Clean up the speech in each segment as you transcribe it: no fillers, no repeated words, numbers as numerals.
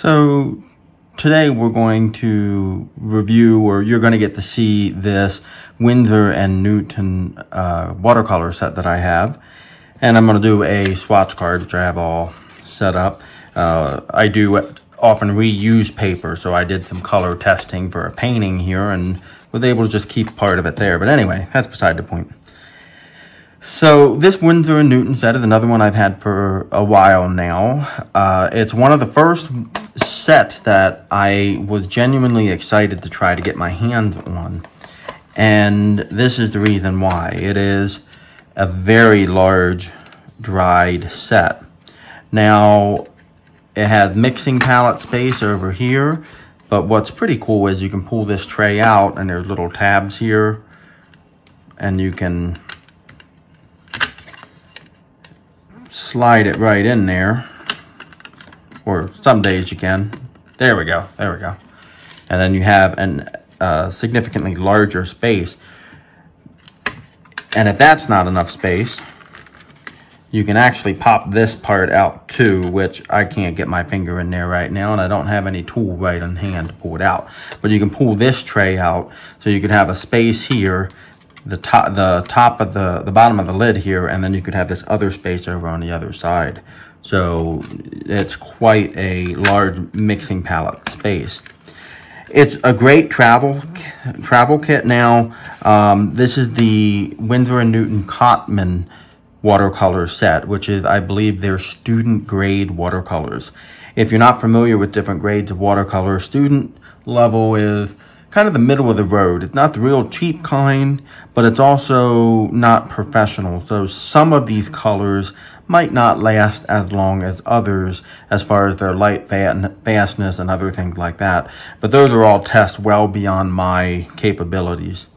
So today we're going to review, or you're going to get to see, this Windsor and Newton watercolor set that I have. And I'm going to do a swatch card, which I have all set up. I do often reuse paper, so I did some color testing for a painting here and was able to just keep part of it there. But anyway, that's beside the point. So this Windsor and Newton set is another one I've had for a while now. It's one of the first sets that I was genuinely excited to try to get my hands on. And this is the reason why. It is a very large dried set. Now, it has mixing palette space over here, but what's pretty cool is you can pull this tray out and there's little tabs here, and you can slide it right in there, or some days you can. There we go, there we go. And then you have a significantly larger space. And if that's not enough space, you can actually pop this part out too, which I can't get my finger in there right now, and I don't have any tool right in hand to pull it out. But you can pull this tray out, so you could have a space here, the top of the bottom of the lid here, and then you could have this other space over on the other side. So it's quite a large mixing palette space. It's a great travel kit. Now, this is the Windsor and Newton Cotman watercolor set, which is, I believe, their student grade watercolors. If you're not familiar with different grades of watercolor, student level is kind of the middle of the road. It's not the real cheap kind, but it's also not professional. So some of these colors might not last as long as others as far as their light fastness and other things like that. But those are all tests well beyond my capabilities.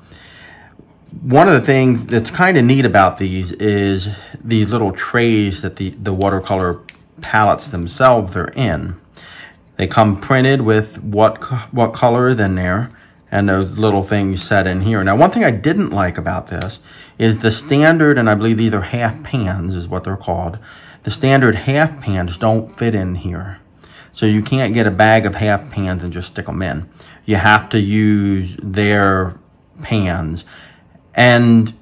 One of the things that's kind of neat about these is these little trays that the watercolor palettes themselves are in. They come printed with what color is in there, and those little things set in here. Now, one thing I didn't like about this is the standard, and I believe these are half pans is what they're called. The standard half pans don't fit in here. So you can't get a bag of half pans and just stick them in. You have to use their pans. And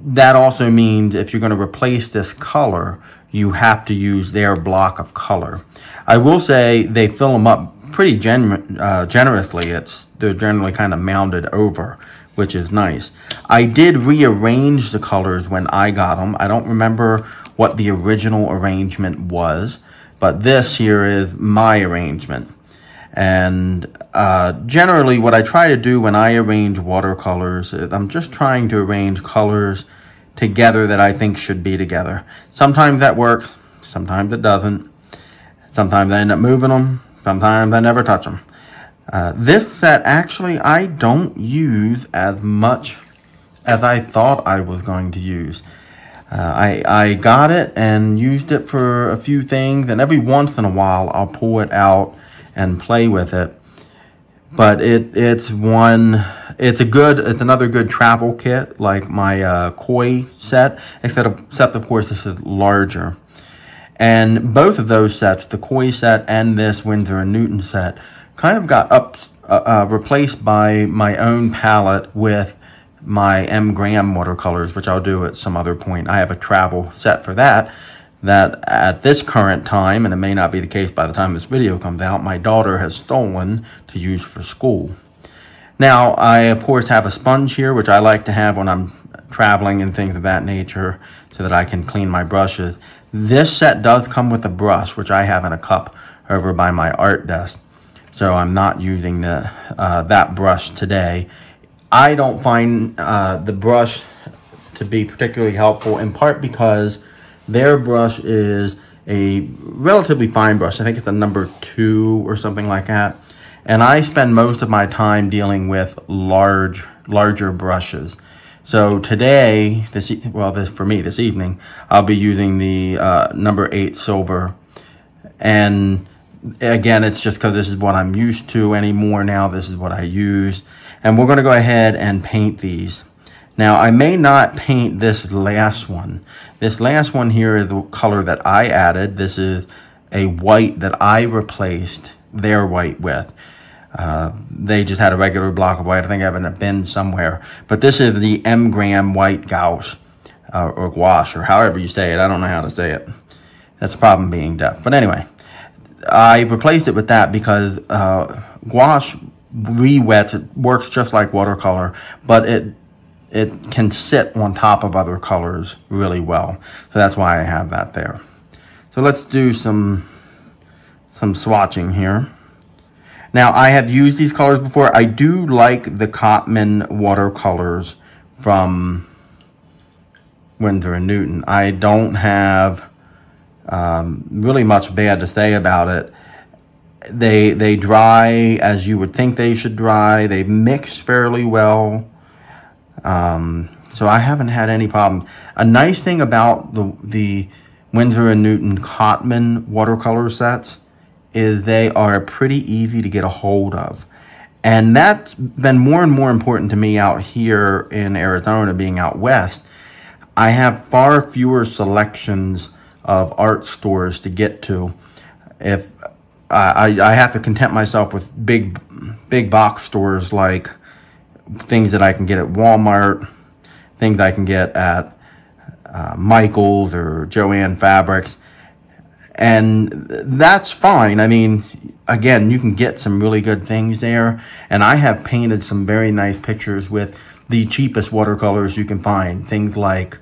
that also means if you're going to replace this color, you have to use their block of color. I will say they fill them up pretty generously. They're generally kind of mounded over, which is nice. I did rearrange the colors when I got them. I don't remember what the original arrangement was, but this here is my arrangement. And generally what I try to do when I arrange watercolors is I'm just trying to arrange colors together that I think should be together. Sometimes that works, sometimes it doesn't. Sometimes I end up moving them, sometimes I never touch them. This set, actually, I don't use as much as I thought I was going to use. I got it and used it for a few things, and every once in a while I'll pull it out and play with it. But it's another good travel kit, like my Koi set, except of course this is larger. And both of those sets, the Koi set and this Windsor and Newton set, kind of got replaced by my own palette with my M. Graham watercolors, which I'll do at some other point. I have a travel set for that at this current time, and it may not be the case by the time this video comes out, my daughter has stolen to use for school. Now, I of course have a sponge here, which I like to have when I'm traveling and things of that nature, so that I can clean my brushes. This set does come with a brush, which I have in a cup over by my art desk. So I'm not using that brush today. I don't find the brush to be particularly helpful, in part because their brush is a relatively fine brush. I think it's a number 2 or something like that. And I spend most of my time dealing with larger brushes. So today, for me this evening, I'll be using the number 8 silver. And again, it's just because this is what I'm used to anymore now. This is what I use. And we're going to go ahead and paint these. Now, I may not paint this last one. This last one here is the color that I added. This is a white that I replaced their white with. They just had a regular block of white. I think I have it in a bin somewhere. But this is the M-gram white gouache, or gouache, or however you say it. I don't know how to say it. That's the problem being deaf. But anyway, I replaced it with that because gouache re-wets, it works just like watercolor, but it can sit on top of other colors really well. So that's why I have that there. So let's do some swatching here. Now, I have used these colors before. I do like the Cotman watercolors from Windsor and Newton. I don't have really much bad to say about it. They dry as you would think they should dry. They mix fairly well. So I haven't had any problem. A nice thing about the Windsor and Newton Cotman watercolor sets is they are pretty easy to get a hold of. And that's been more and more important to me out here in Arizona, being out west. I have far fewer selections of art stores to get to. If I have to content myself with big box stores, like things that I can get at Walmart, things I can get at Michael's or Joann Fabrics. And that's fine. I mean, again, you can get some really good things there. And I have painted some very nice pictures with the cheapest watercolors you can find. Things like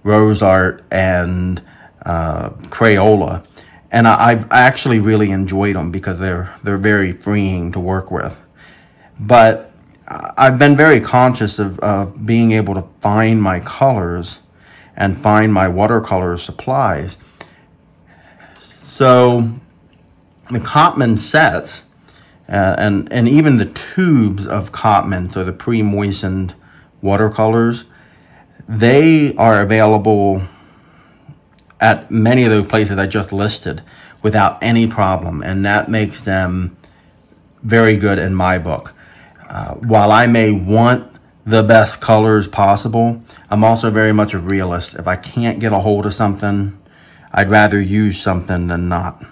Rose Art and Crayola. And I've actually really enjoyed them because they're very freeing to work with. But I've been very conscious of being able to find my colors and find my watercolor supplies. So the Cotman sets and even the tubes of Cotman, so the pre-moistened watercolors, they are available at many of those places I just listed without any problem, and that makes them very good in my book. While I may want the best colors possible, I'm also very much a realist. If I can't get a hold of something, I'd rather use something than not.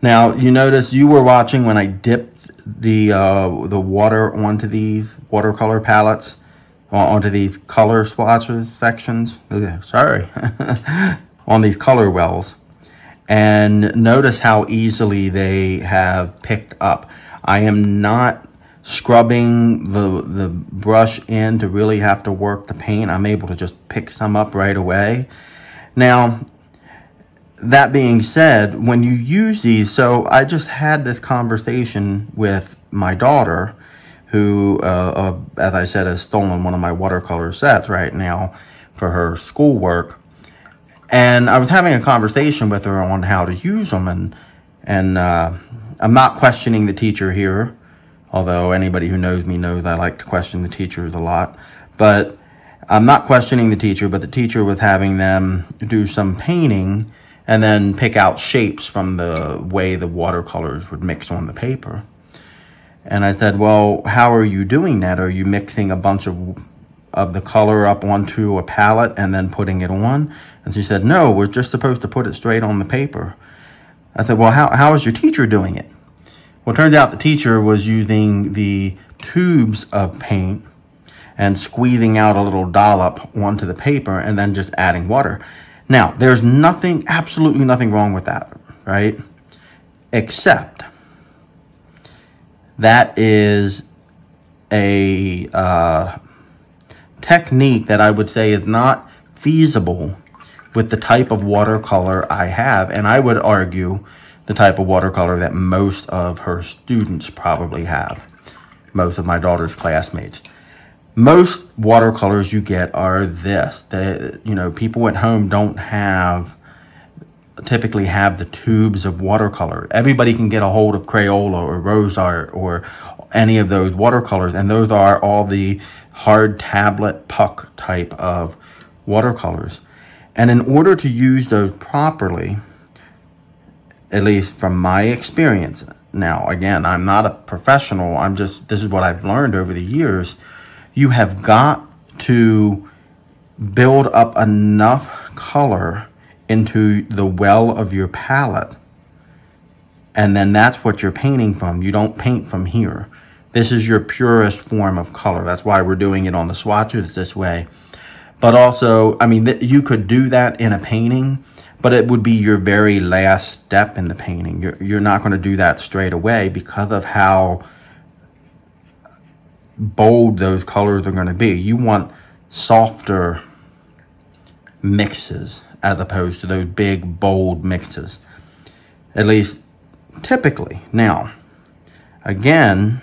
Now, you notice you were watching when I dipped the water onto these watercolor palettes, onto these color swatches sections. Sorry, on these color wells. And notice how easily they have picked up. I am not scrubbing the brush in to really have to work the paint. I'm able to just pick some up right away. Now, that being said, when you use these, so I just had this conversation with my daughter, who, as I said, has stolen one of my watercolor sets right now for her schoolwork. And I was having a conversation with her on how to use them, and I'm not questioning the teacher here, although anybody who knows me knows I like to question the teachers a lot. But I'm not questioning the teacher, but the teacher was having them do some painting and then pick out shapes from the way the watercolors would mix on the paper. And I said, well, how are you doing that? Are you mixing a bunch of the color up onto a palette and then putting it on? And she said, no, we're just supposed to put it straight on the paper. I said, well, how is your teacher doing it? Well, it turns out the teacher was using the tubes of paint and squeezing out a little dollop onto the paper and then just adding water. Now, there's nothing, absolutely nothing wrong with that, right? Except that is a technique that I would say is not feasible with the type of watercolor I have, and I would argue the type of watercolor that most of her students probably have, most of my daughter's classmates. Most watercolors you get are this. People at home don't typically have the tubes of watercolor. Everybody can get a hold of Crayola or Rose Art or any of those watercolors, and those are all the hard tablet puck type of watercolors. And in order to use those properly, at least from my experience, now again, I'm not a professional, this is what I've learned over the years, you have got to build up enough color into the well of your palette, and then that's what you're painting from. You don't paint from here. This is your purest form of color. That's why we're doing it on the swatches this way. But also, I mean, you could do that in a painting, but it would be your very last step in the painting. You're not going to do that straight away because of how bold those colors are going to be. You want softer mixes as opposed to those big, bold mixes. At least typically. Now, again,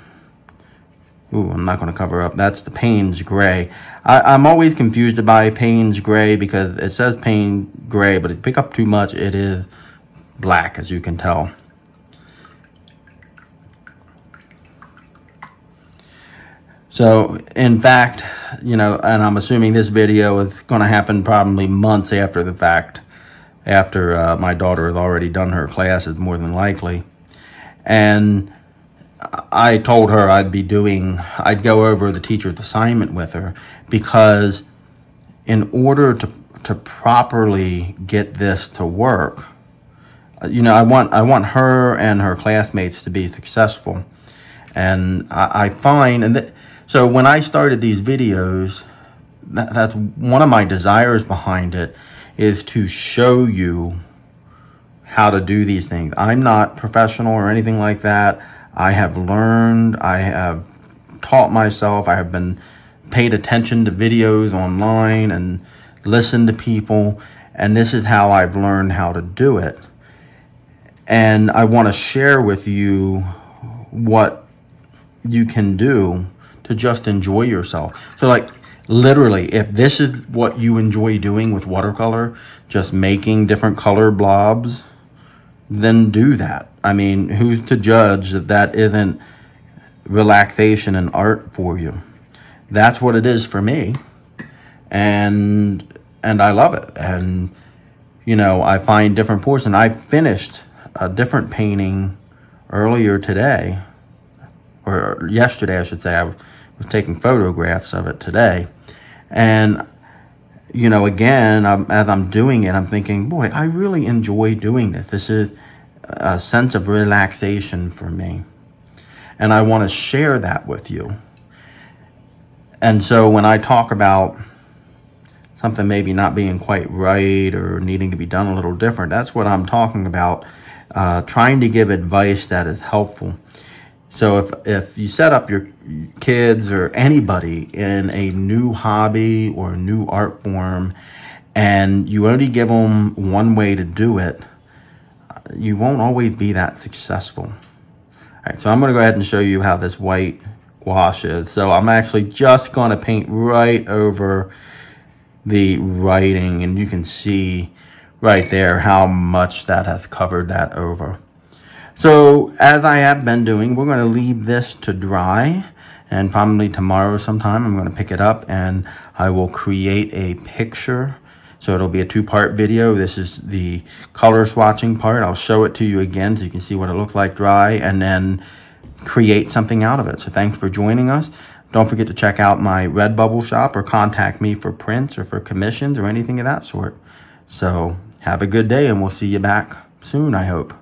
ooh, I'm not going to cover up. That's the Payne's Gray. I'm always confused by Payne's Gray because it says Payne Gray, but if you pick up too much, it is black, as you can tell. So, in fact, you know, and I'm assuming this video is going to happen probably months after the fact, after my daughter has already done her classes, more than likely. And I told her I'd go over the teacher's assignment with her, because in order to properly get this to work, you know, I want her and her classmates to be successful. And I find, so when I started these videos, that's one of my desires behind it, is to show you how to do these things. I'm not professional or anything like that. I have learned, I have taught myself, I have been paid attention to videos online and listened to people, and this is how I've learned how to do it. And I want to share with you what you can do to just enjoy yourself. So, like, literally, if this is what you enjoy doing with watercolor, just making different color blobs, then do that. I mean, who's to judge that that isn't relaxation and art for you? That's what it is for me. And I love it. And, you know, I find different portions. I finished a different painting earlier today, or yesterday, I should say. I was taking photographs of it today. And, you know, again, as I'm doing it, I'm thinking, boy, I really enjoy doing this. This is a sense of relaxation for me. And I want to share that with you. And so when I talk about something maybe not being quite right or needing to be done a little different, that's what I'm talking about, trying to give advice that is helpful. So if you set up your kids or anybody in a new hobby or a new art form and you only give them one way to do it, you won't always be that successful. All right, so I'm going to go ahead and show you how this white gouache is. So I'm actually just going to paint right over the writing, and you can see right there how much that has covered that over. So as I have been doing, we're going to leave this to dry, and probably tomorrow sometime I'm going to pick it up and I will create a picture. So it'll be a two-part video. This is the color swatching part. I'll show it to you again so you can see what it looks like dry, and then create something out of it. So thanks for joining us. Don't forget to check out my Redbubble shop or contact me for prints or for commissions or anything of that sort. So have a good day, and we'll see you back soon, I hope.